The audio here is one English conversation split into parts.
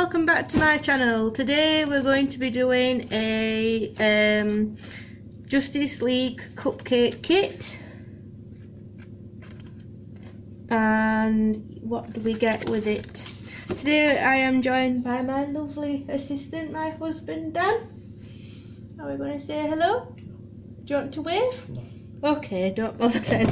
welcome back to my channel. Today we're going to be doing a Justice League Cupcake kit. And what do we get with it? Today I am joined by my lovely assistant, my husband Dan. Are we going to say hello? Do you want to wave? No. Okay, don't bother then.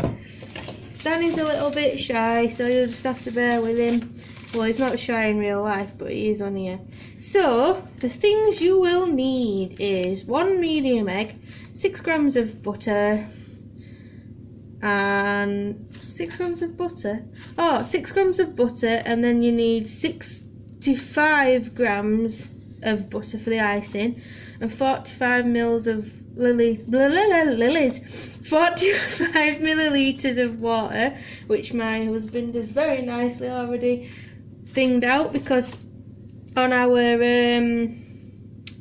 Dan is a little bit shy, so you'll just have to bear with him. Well, he's not shy in real life, but he is on here. So, the things you will need is 1 medium egg, 6 grams of butter, and 6 grams of butter? Oh, 6 grams of butter, and then you need 65 grams of butter for the icing, and 45 mils of lilies, 45 millilitres of water, which my husband has very nicely already thinged out, because on our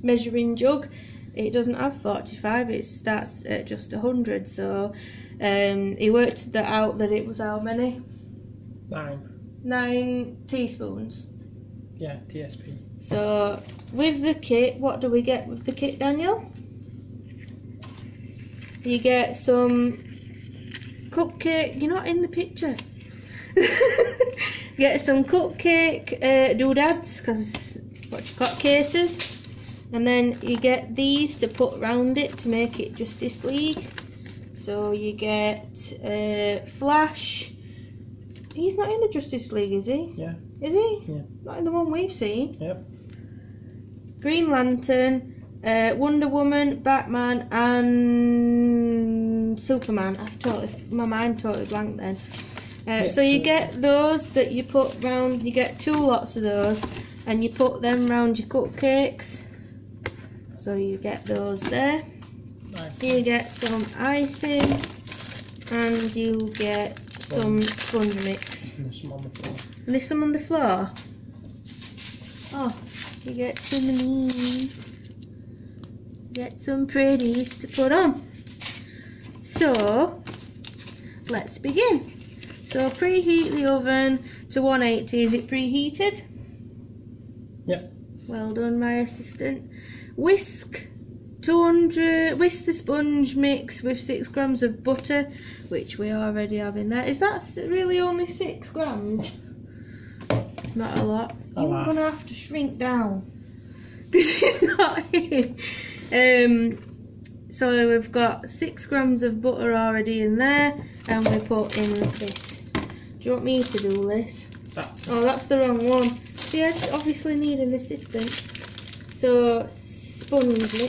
measuring jug it doesn't have 45, it starts at just 100, so he worked that out that it was how many? 9 teaspoons. Yeah, TSP. So with the kit, what do we get with the kit, Daniel? You get some cupcake, you're not in the picture. Get some cupcake doodads, because what you got, cases, and then you get these to put round it to make it Justice League. So you get Flash. He's not in the Justice League, is he? Yeah. Is he? Yeah. Not in the one we've seen. Yep. Green Lantern, Wonder Woman, Batman, and Superman. My mind totally blanked then. So you get those that you put round, you get 2 lots of those, and you put them round your cupcakes. So you get those there. Nice. You get some icing, and you get some sponge mix. And there's some on the floor. And there's some on the floor. Oh, you get some of these. Get some pretties to put on. So, let's begin. So preheat the oven to 180. Is it preheated? Yep. Well done, my assistant. Whisk the sponge mix with 6 grams of butter, which we already have in there. Is that really only 6 grams? It's not a lot. You're gonna have to shrink down because you're not here. So we've got 6 grams of butter already in there, and we put in this. Do you want me to do this? Oh, that's the wrong one. See, I obviously need an assistant. So, sponge mix.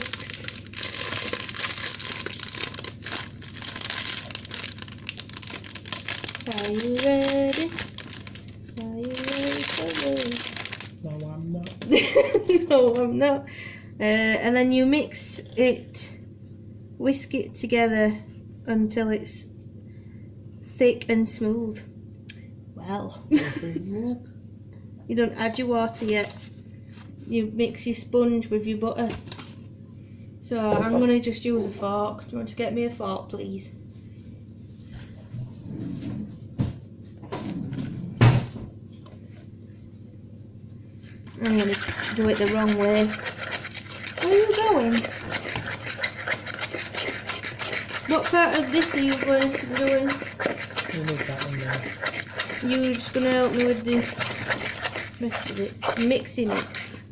Are you ready? Are you ready for this? No, I'm not. No, I'm not. And then you mix it, whisk it together until it's thick and smooth. Well, you don't add your water yet. You mix your sponge with your butter. So I'm going to just use a fork. Do you want to get me a fork, please? I'm going to do it the wrong way. Where are you going? What part of this are you going to be doing? You need that one there. You're just going to help me with the rest of it. Mixy mix.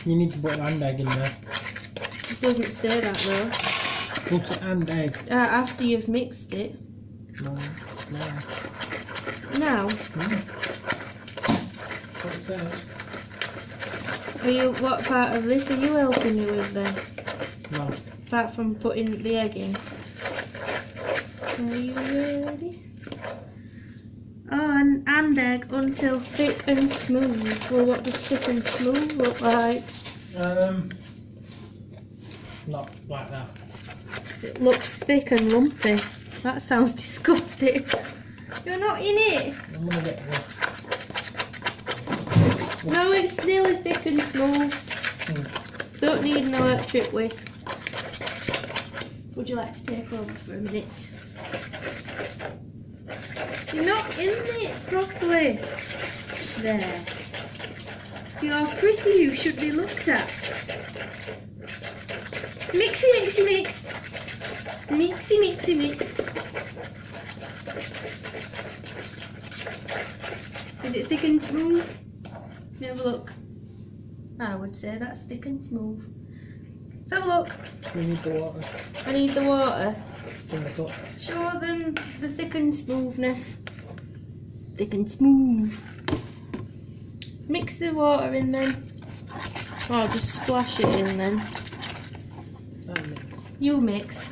You need to put an egg in there. It doesn't say that though. Butter and egg. After you've mixed it. No. Now? What it says. What part of this are you helping me with then? No. Apart from putting the egg in. Are you ready? Oh, and egg until thick and smooth. Well, what does thick and smooth look like? Not like that. It looks thick and lumpy. That sounds disgusting. You're not in it. I'm gonna get this. No, it's nearly thick and smooth. Don't need an electric whisk. Would you like to take over for a minute? You're not in it properly. There. You're pretty, you should be looked at. Mixy, mixy, mix. Mixy, mixy, mix. Is it thick and smooth? Let me have a look. I would say that's thick and smooth. Let's have a look. We need the water. I need the water. From the cup. Show them the thick and smoothness. Thick and smooth. Mix the water in then. Oh, just splash it in then. That mix. You mix.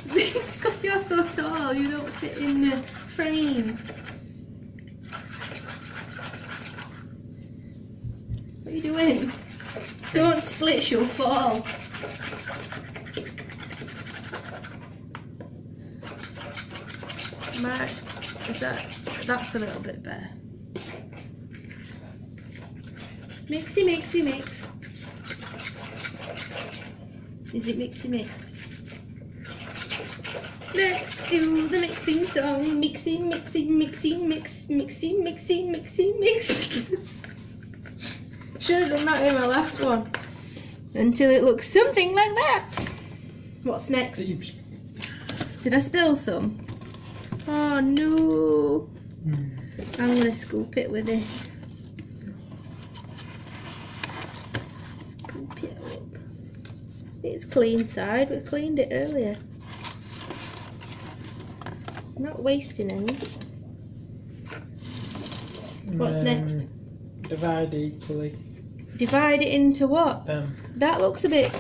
It's because you're so tall, you don't fit in the frame. What are you doing? Don't split, you'll fall. That's a little bit better. Mixy, mixy, mix. Is it mixy, mix? Let's do the mixing song. Mixy, mixy, mixy, mix, mixy, mixy, mixy, mix. Should have done that in my last one. Until it looks something like that. What's next? Did I spill some? Oh no. I'm going to scoop it with this. Scoop it up. It's clean side. We cleaned it earlier. I'm not wasting any. What's next? Divide equally. Divide it into what? That looks a bit...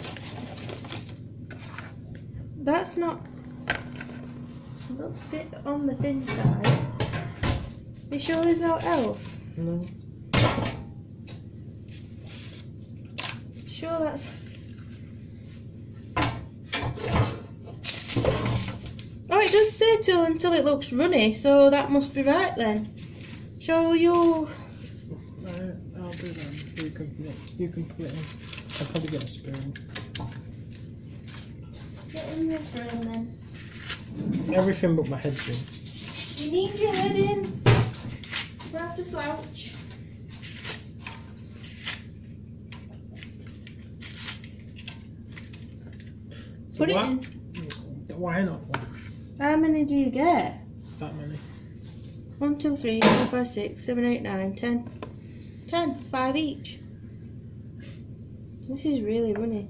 That's not... It looks a bit on the thin side. You sure there's no else? No. Sure that's... Oh, it does say till until it looks runny, so that must be right then. So you... I'll do that. You can put it in. I'll probably get a spoon. Get in the frame then. Everything but my head's in. You need your head in. You have to slouch. So Put it in. Why not one? How many do you get? That many. 1, 2, 3, 4, 5, 6, 7, 8, 9, 10. 10. 5 each. This is really runny.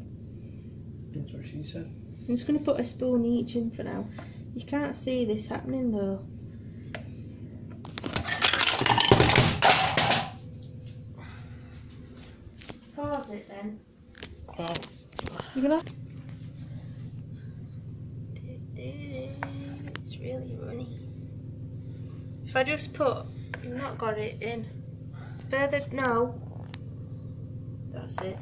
That's what she said. I'm just going to put a spoon each in for now. You can't see this happening though. Pause it then. Well, You're gonna. It's really runny. If I just put, I've not got it in. Further, no. That's it.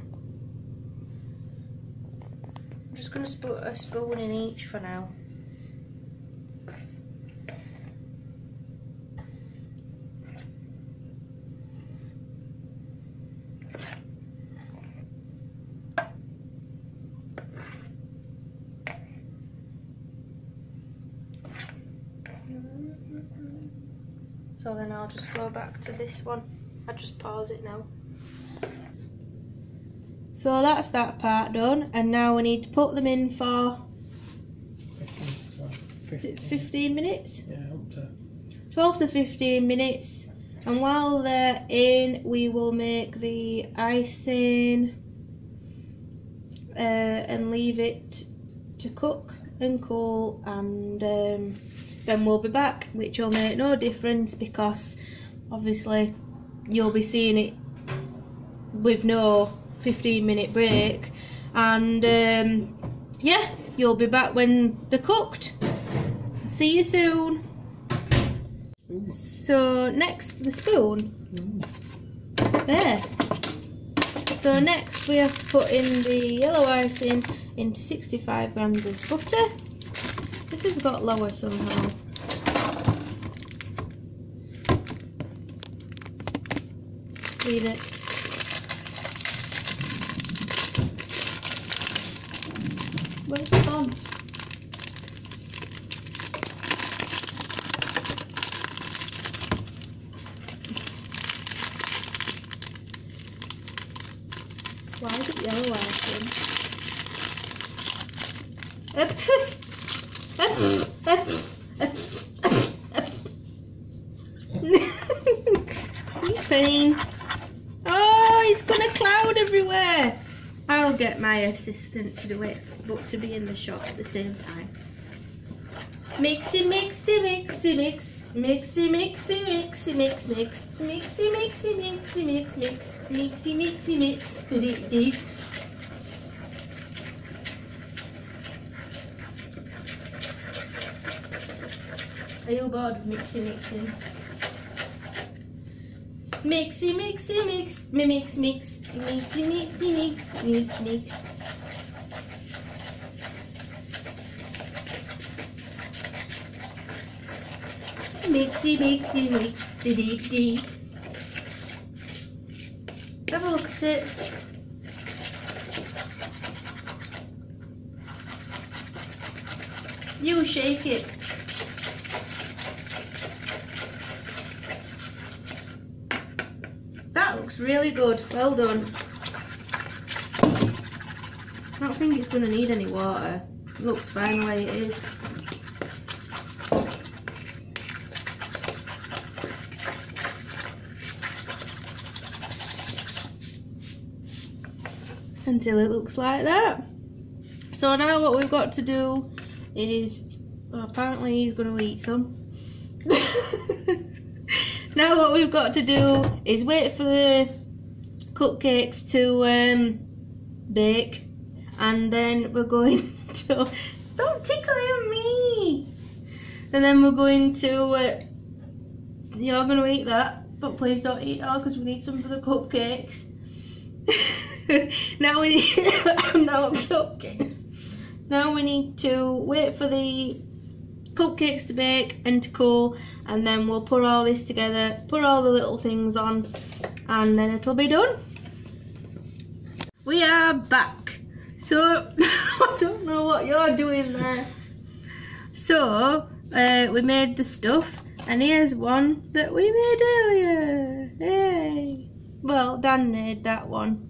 I'm just gonna put a spoon in each for now. So then I'll just go back to this one. I'll just pause it now. So that's that part done, and now we need to put them in for 15 minutes? Yeah, up to 12 to 15 minutes. And while they're in, we will make the icing and leave it to cook and cool, and then we'll be back, which will make no difference because obviously you'll be seeing it with no 15-minute break, and yeah, you'll be back when they're cooked. See you soon. So next, the spoon. There. So next we have to put in the yellow icing into 65 grams of butter. This has got lower somehow. Leave it. Where's it gone? Why is it yellow icing? Fine. Oh, it's gonna cloud everywhere. I'll get my assistant to do it, but to be in the shop at the same time. Mixy, mixy, mixy, mix. Mixy, mixy, mixy, mix, mix. Mixy, mixy, mixy, mix, mix. Mixy, mixy, mix. Dee. Are you bored of mixy, mixing? Mixy, mixy, mix. Mix, mix. Mixy, mixy, mix. Mix, mix. Mixy, mixy, mix, dee. Have a look at it. You shake it. That looks really good. Well done. I don't think it's going to need any water. It looks fine the way it is. Until it looks like that. So now what we've got to do is, well, apparently he's going to eat some. Now what we've got to do is wait for the cupcakes to bake, and then we're going to stop tickling me. And then we're going to you're going to eat that, but please don't eat all because we need some for the cupcakes. Now we need no, I'm joking. Now we need to wait for the cupcakes to bake and to cool, and then we'll put all this together, put all the little things on, and then it'll be done. We are back. So I don't know what you're doing there. So we made the stuff, and here's one that we made earlier. Yay! Well, Dan made that one.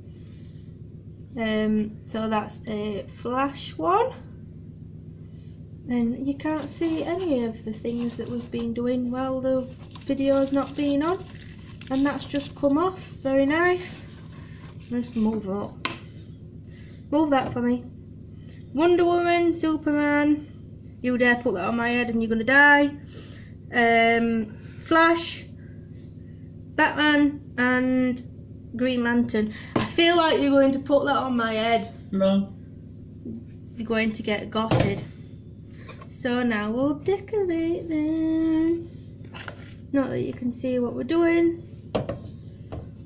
So that's a flash one, and you can't see any of the things that we've been doing while the video's not been on, and that's just come off. Very nice. Just move up. Move that for me. Wonder Woman, Superman. You dare put that on my head and you're gonna die. Flash, Batman, and Green Lantern. I feel like you're going to put that on my head. No. You're going to get gotted. So now we'll decorate them. Not that you can see what we're doing,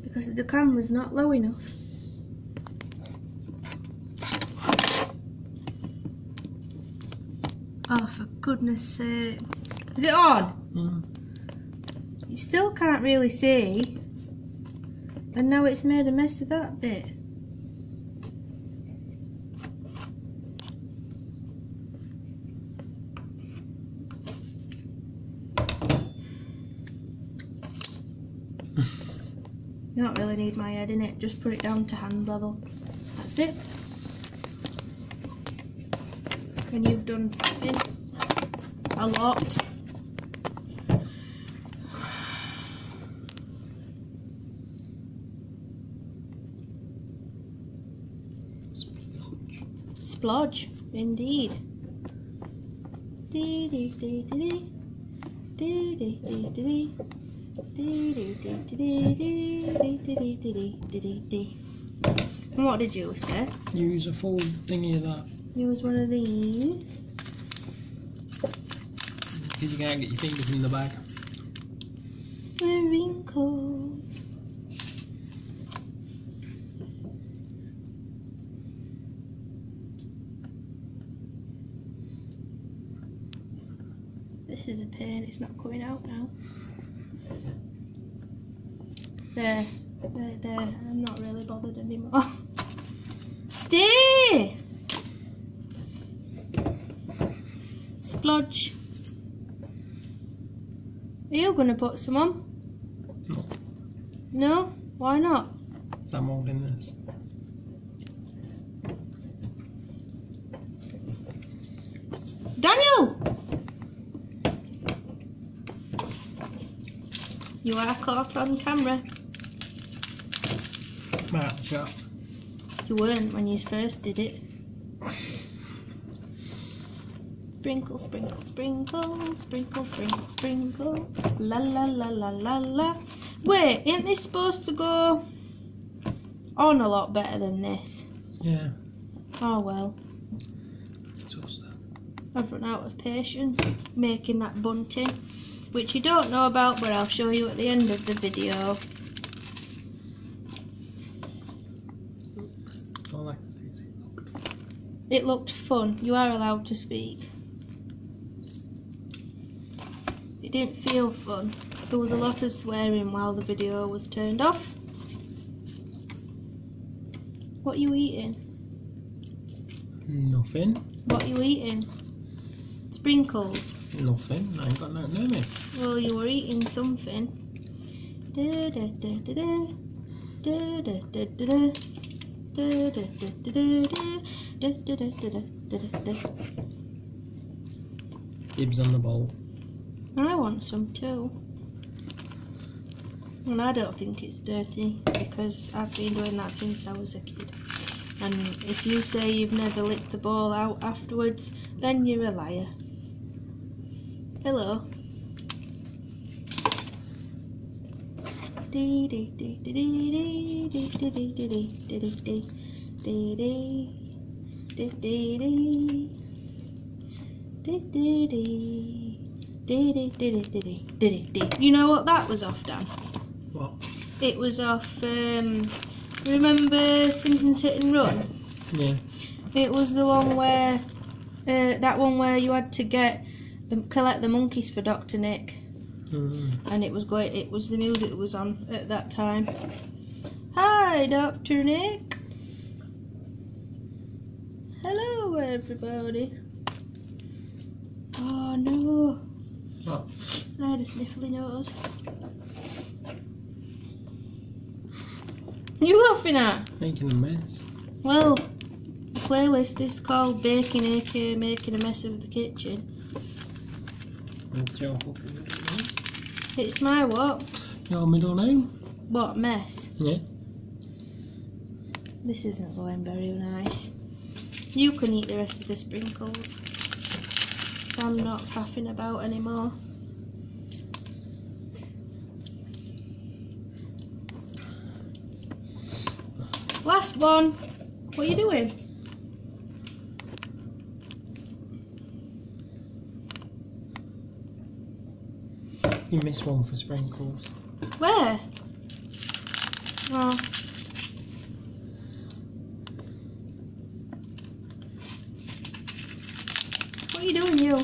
because the camera's not low enough. Oh, for goodness sake. Is it on? You still can't really see. And now it's made a mess of that bit. You don't really need my head in it, just put it down to hand level. That's it. And you've done a lot. Splodge, indeed. And what did you say? Use a full thingy of that. Use one of these. Because you can't get your fingers in the bag. Wrinkles. This is a pain, it's not coming out now. There. I'm not really bothered anymore. Stay! Splodge. Are you going to put some on? No. No? Why not? I'm holding this. Daniel! You are caught on camera. Right, shut. You weren't when you first did it. Sprinkle, sprinkle, sprinkle, sprinkle, sprinkle, sprinkle. La la la la la la. Wait, ain't this supposed to go on a lot better than this? Yeah. Oh well. What's that? I've run out of patience making that bunting, which you don't know about, but I'll show you at the end of the video. All I can say is It looked fun. You are allowed to speak. It didn't feel fun. There was a lot of swearing while the video was turned off. What are you eating? Nothing. What are you eating? Sprinkles. Nothing. I ain't got nothing near me. Well, you were eating something. Da, da, da, da, da. Da, da, da, da, da. Da, da, da, da, da, da, da, da, da, da, da. Dibs on the bowl. I want some too. And I don't think it's dirty because I've been doing that since I was a kid. And if you say you've never licked the bowl out afterwards, then you're a liar. Hello. Dee dee dee dee dee dee dee dee dee dee dee dee dee dee dee dee dee. You know what that was off, Dan? What? It was off, remember Simpsons Hit and Run? Yeah. It was the one where, that one where you had to collect the monkeys for Dr. Nick. And it was the music that was on at that time. Hi, Dr. Nick. Hello, everybody. Oh no. What? I had a sniffly nose. You laughing at? Making a mess. Well, the playlist is called Baking, aka Making a Mess of the Kitchen. What's your fucking middle name? It's my what? Your middle name? What mess? Yeah. This isn't going very nice. You can eat the rest of the sprinkles. So I'm not faffing about anymore. Last one. What are you doing? You missed one for sprinkles. Where? Oh. What are you doing, you?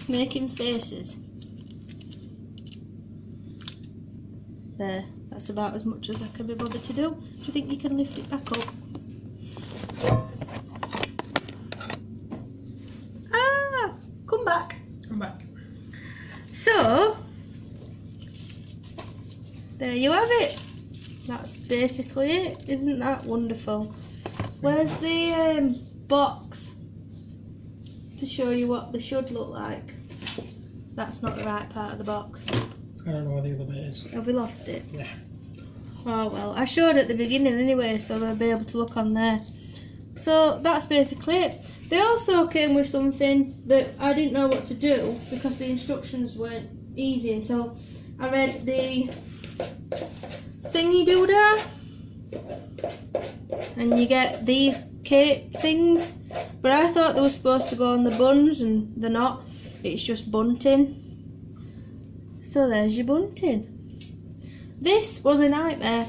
Making faces. There. That's about as much as I can be bothered to do. Do you think you can lift it back up? Ah! Come back. Come back. So, there you have it. That's basically it. Isn't that wonderful? Where's the box to show you what they should look like? That's not the right part of the box. I don't know where the other bit is. Have we lost it? Yeah. Oh well, I showed at the beginning anyway, so they'll be able to look on there. So that's basically it. They also came with something that I didn't know what to do because the instructions weren't easy until I read the thingy doodah. And you get these cake things, but I thought they were supposed to go on the buns and they're not. It's just bunting. So there's your bunting. This was a nightmare.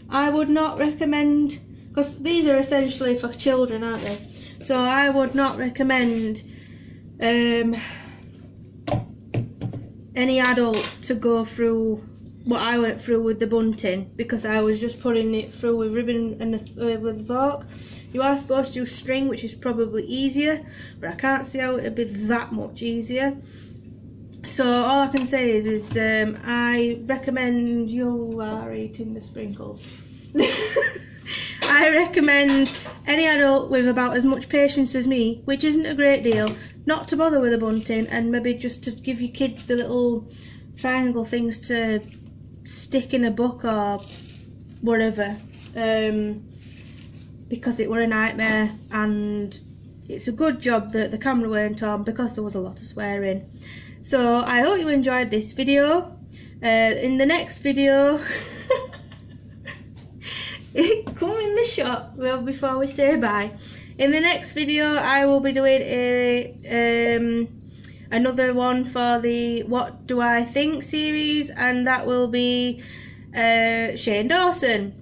I would not recommend, because these are essentially for children, aren't they? So I would not recommend any adult to go through what I went through with the bunting, because I was just putting it through with ribbon and with a fork. You are supposed to use string, which is probably easier, but I can't see how it would be that much easier. So all I can say is I recommend you are eating the sprinkles. I I recommend any adult with about as much patience as me, which isn't a great deal, not to bother with a bunting, and maybe just to give your kids the little triangle things to stick in a book or whatever, because it were a nightmare, and it's a good job that the camera weren't on because there was a lot of swearing. So I hope you enjoyed this video. In the next video, come in the shop well before we say bye. In the next video I will be doing another one for the What Do I Think series, and that will be Shane Dawson.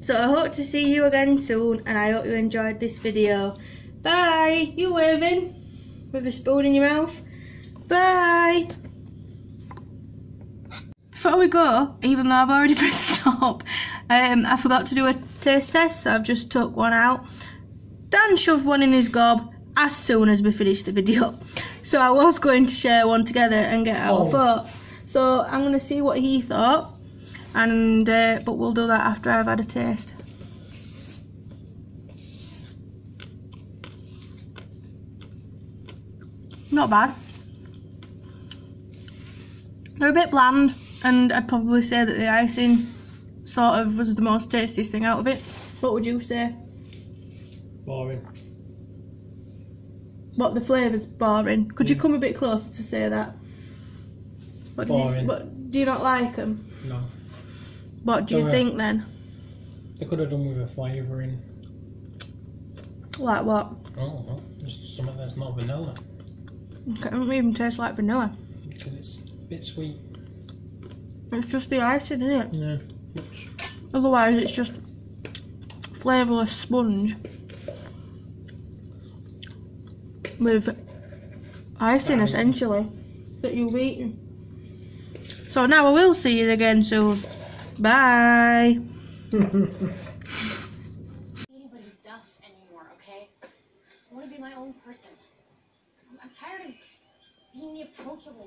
So I hope to see you again soon, and I hope you enjoyed this video. Bye. You waving with a spoon in your mouth. Bye. Before we go, even though I've already pressed stop, I forgot to do a taste test, so I've just took one out. Dan shoved one in his gob as soon as we finished the video. So I was going to share one together and get our thoughts. So I'm going to see what he thought, and but we'll do that after I've had a taste. Not bad. They're a bit bland, and I'd probably say that the icing sort of was the most tastiest thing out of it. What would you say? Boring. What, the flavour's boring? Could you come a bit closer to say that? What boring. Do you not like them? No. What do you think then? They could have done with a flavouring. Like what? I don't know. Just something that's not vanilla. Okay, it doesn't even taste like vanilla. Because it's a bit sweet. It's just the icing, isn't it? Yeah. Much. Otherwise it's just flavourless sponge with icing essentially that you've eaten. So now I will see you again soon. Bye. Anybody's stuff anymore, okay? I want to be my own person. I'm tired of being the approachable